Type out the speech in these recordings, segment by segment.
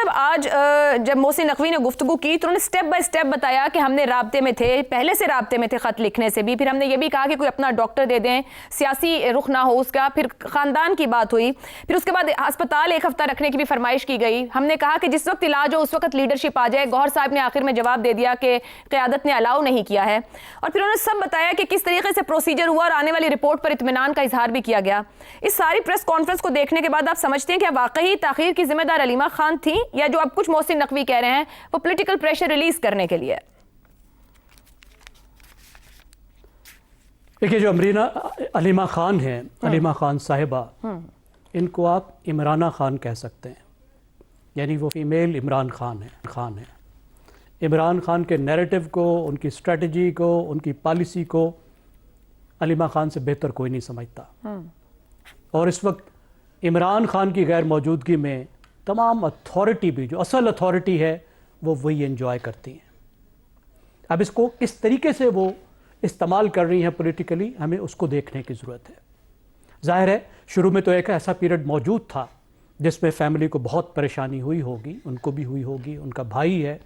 صاحب آج جب محسن نقوی نے گفتگو کی تو انہوں نے سٹیپ بائی سٹیپ بتایا کہ ہم نے رابطے میں تھے، پہلے سے رابطے میں تھے خط لکھنے سے بھی، پھر ہم نے یہ بھی کہا کہ کوئی اپنا ڈاکٹر دے دیں، سیاسی رخ نہ ہو اس کا، پھر خاندان کی بات ہوئی، پھر اس کے بعد ہسپتال ایک ہفتہ رکھنے کی بھی فرمائش کی گئی، ہم نے کہا کہ جس وقت علاج ہو اس وقت لیڈرشپ آ جائے، گوہر صاحب نے آخر میں جواب دے دیا کہ قیادت نے الاؤ نہیں کیا ہے، اور پھر انہوں نے سب بتایا کہ کس طریقے سے پروسیجر ہوا اور آنے والی رپورٹ پر اطمینان کا اظہار بھی کیا گیا۔ اس ساری پریس کانفرنس کو دیکھنے کے بعد آپ سمجھتے ہیں کہ واقعی تاخیر کی ذمہ دار علیمہ خان تھی، یا جو اب کچھ محسن نقوی کہہ رہے ہیں وہ پولیٹیکل پریشر ریلیز کرنے کے لیے؟ دیکھیے جو علیمہ خان ہیں، علیمہ خان صاحبہ، ان کو آپ عمرانہ خان کہہ سکتے ہیں، یعنی وہ فیمیل عمران خان ہیں۔ عمران خان کے نیریٹو کو، ان کی اسٹریٹجی کو، ان کی پالیسی کو علیمہ خان سے بہتر کوئی نہیں سمجھتا، اور اس وقت عمران خان کی غیر موجودگی میں تمام اتھارٹی بھی، جو اصل اتھارٹی ہے، وہ وہی انجوائے کرتی ہیں۔ اب اس کو کس طریقے سے وہ استعمال کر رہی ہیں پولیٹیکلی، ہمیں اس کو دیکھنے کی ضرورت ہے۔ ظاہر ہے شروع میں تو ایک ایسا پیریڈ موجود تھا جس میں فیملی کو بہت پریشانی ہوئی ہوگی، ان کو بھی ہوئی ہوگی، ان کا بھائی ہے،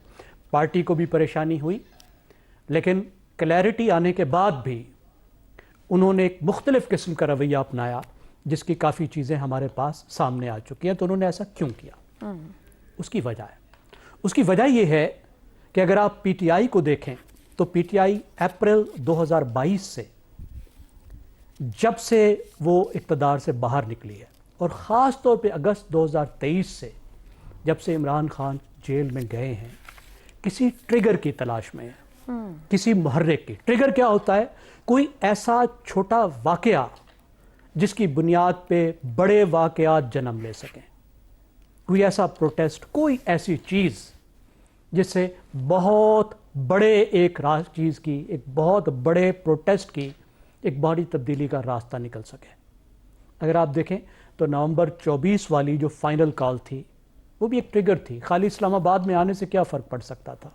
پارٹی کو بھی پریشانی ہوئی، لیکن کلیئرٹی آنے کے بعد بھی انہوں نے ایک مختلف قسم کا رویہ اپنایا جس کی کافی چیزیں ہمارے پاس سامنے آ چکی ہیں۔ تو انہوں نے ایسا کیوں کیا؟ اس کی وجہ یہ ہے کہ اگر آپ پی ٹی آئی کو دیکھیں تو پی ٹی آئی اپریل 2022 سے جب سے وہ اقتدار سے باہر نکلی ہے، اور خاص طور پہ اگست 2023 سے جب سے عمران خان جیل میں گئے ہیں، کسی ٹریگر کی تلاش میں ہے، کسی محرک کی۔ ٹریگر کیا ہوتا ہے؟ کوئی ایسا چھوٹا واقعہ جس کی بنیاد پہ بڑے واقعات جنم لے سکیں، کوئی ایسا پروٹیسٹ، کوئی ایسی چیز جس سے بہت بڑے ایک چیز کی، ایک بہت بڑے پروٹیسٹ کی ایک بڑی تبدیلی کا راستہ نکل سکے۔ اگر آپ دیکھیں تو نومبر 24 والی جو فائنل کال تھی وہ بھی ایک ٹریگر تھی۔ خالی اسلام آباد میں آنے سے کیا فرق پڑ سکتا تھا،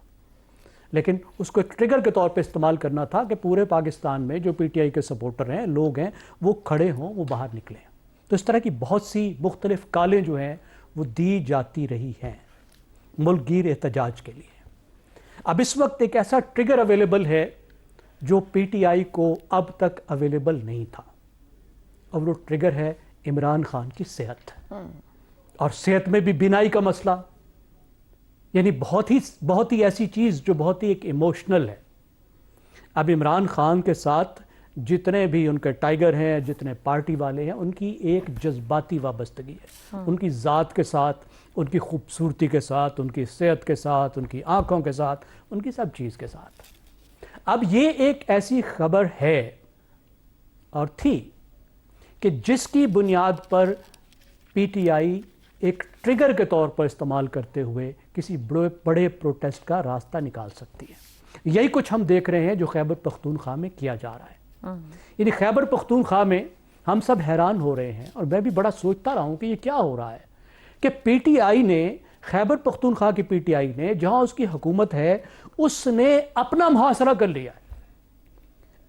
لیکن اس کو ایک ٹریگر کے طور پہ استعمال کرنا تھا کہ پورے پاکستان میں جو پی ٹی آئی کے سپورٹر ہیں، لوگ ہیں، وہ کھڑے ہوں، وہ باہر نکلیں۔ تو اس طرح کی بہت سی مختلف کالیں جو ہیں وہ دی جاتی رہی ہیں ملک گیر احتجاج کے لیے۔ اب اس وقت ایک ایسا ٹریگر اویلیبل ہے جو پی ٹی آئی کو اب تک اویلیبل نہیں تھا، اور وہ ٹریگر ہے عمران خان کی صحت، اور صحت میں بھی بینائی کا مسئلہ، یعنی بہت ہی ایسی چیز جو بہت ہی ایک ایموشنل ہے۔ اب عمران خان کے ساتھ جتنے بھی ان کے ٹائیگر ہیں، جتنے پارٹی والے ہیں، ان کی ایک جذباتی وابستگی ہے، ان کی ذات کے ساتھ، ان کی خوبصورتی کے ساتھ، ان کی صحت کے ساتھ، ان کی آنکھوں کے ساتھ، ان کی سب چیز کے ساتھ۔ اب یہ ایک ایسی خبر ہے اور تھی کہ جس کی بنیاد پر پی ٹی آئی ایک ٹریگر کے طور پر استعمال کرتے ہوئے کسی بڑے پروٹیسٹ کا راستہ نکال سکتی ہے۔ یہی کچھ ہم دیکھ رہے ہیں جو خیبر پختونخوا میں کیا جا رہا ہے۔ یعنی خیبر پختونخوا میں ہم سب حیران ہو رہے ہیں، اور میں بھی بڑا سوچتا رہا ہوں کہ یہ کیا ہو رہا ہے کہ پی ٹی آئی نے، خیبر پختونخوا کی پی ٹی آئی نے، جہاں اس کی حکومت ہے، اس نے اپنا محاصرہ کر لیا ہے،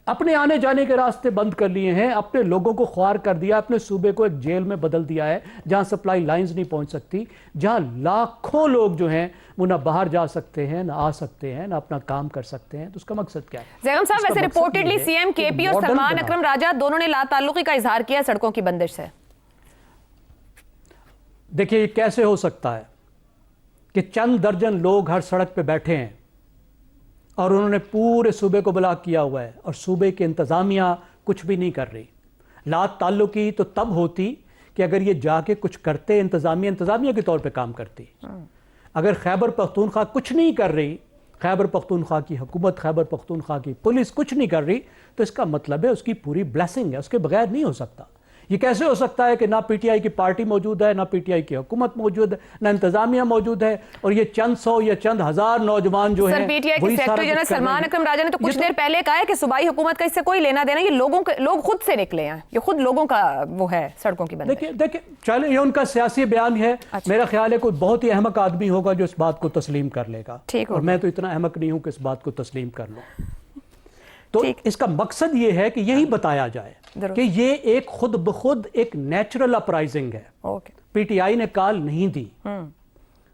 اپنے آنے جانے کے راستے بند کر لیے ہیں، اپنے لوگوں کو خوار کر دیا، اپنے صوبے کو ایک جیل میں بدل دیا ہے جہاں سپلائی لائنز نہیں پہنچ سکتی، جہاں لاکھوں لوگ جو ہیں وہ نہ باہر جا سکتے ہیں، نہ آ سکتے ہیں، نہ اپنا کام کر سکتے ہیں۔ تو اس کا مقصد کیا ہے؟ زیغم صاحب، ویسے ریپورٹڈلی سی ایم کے پی اور سلمان اکرم راجہ دونوں نے لا تعلقی کا اظہار کیا سڑکوں کی بندش سے۔ دیکھیے یہ کیسے ہو سکتا ہے کہ چند درجن لوگ ہر سڑک پہ بیٹھے ہیں اور انہوں نے پورے صوبے کو بلاک کیا ہوا ہے، اور صوبے کی انتظامیہ کچھ بھی نہیں کر رہی۔ لا تعلقی تو تب ہوتی کہ اگر یہ جا کے کچھ کرتے، انتظامیہ کے طور پہ کام کرتی۔ اگر خیبر پختونخوا کچھ نہیں کر رہی، خیبر پختونخوا کی حکومت، خیبر پختونخوا کی پولیس کچھ نہیں کر رہی، تو اس کا مطلب ہے اس کی پوری بلیسنگ ہے، اس کے بغیر نہیں ہو سکتا۔ یہ کیسے ہو سکتا ہے کہ نہ پی ٹی آئی کی پارٹی موجود ہے، نہ پی ٹی آئی کی حکومت موجود ہے، نہ انتظامیہ موجود ہے، اور یہ چند سو یا چند ہزار نوجوان جو ہیں، پی ٹی آئی کے سیکرٹری جنرل سلمان اکرم راجہ نے تو کچھ دیر پہلے کہا ہے کہ صوبائی حکومت کا اس سے کوئی لینا دینا، یہ لوگ خود سے نکلے ہیں، یہ خود لوگوں کا وہ ہے سڑکوں کی بندش۔ دیکھیں چلیں، یہ ان کا سیاسی بیان ہے، میرا خیال ہے کوئی بہت ہی احمق آدمی ہوگا جو اس بات کو تسلیم کر لے گا، اور میں تو اتنا احمق نہیں ہوں کہ اس بات کو تسلیم کر لوں۔ تو اس کا مقصد یہ ہے کہ یہی بتایا جائے کہ یہ ایک خود بخود ایک نیچرل اپرائزنگ ہے۔ پی ٹی آئی نے کال نہیں دی،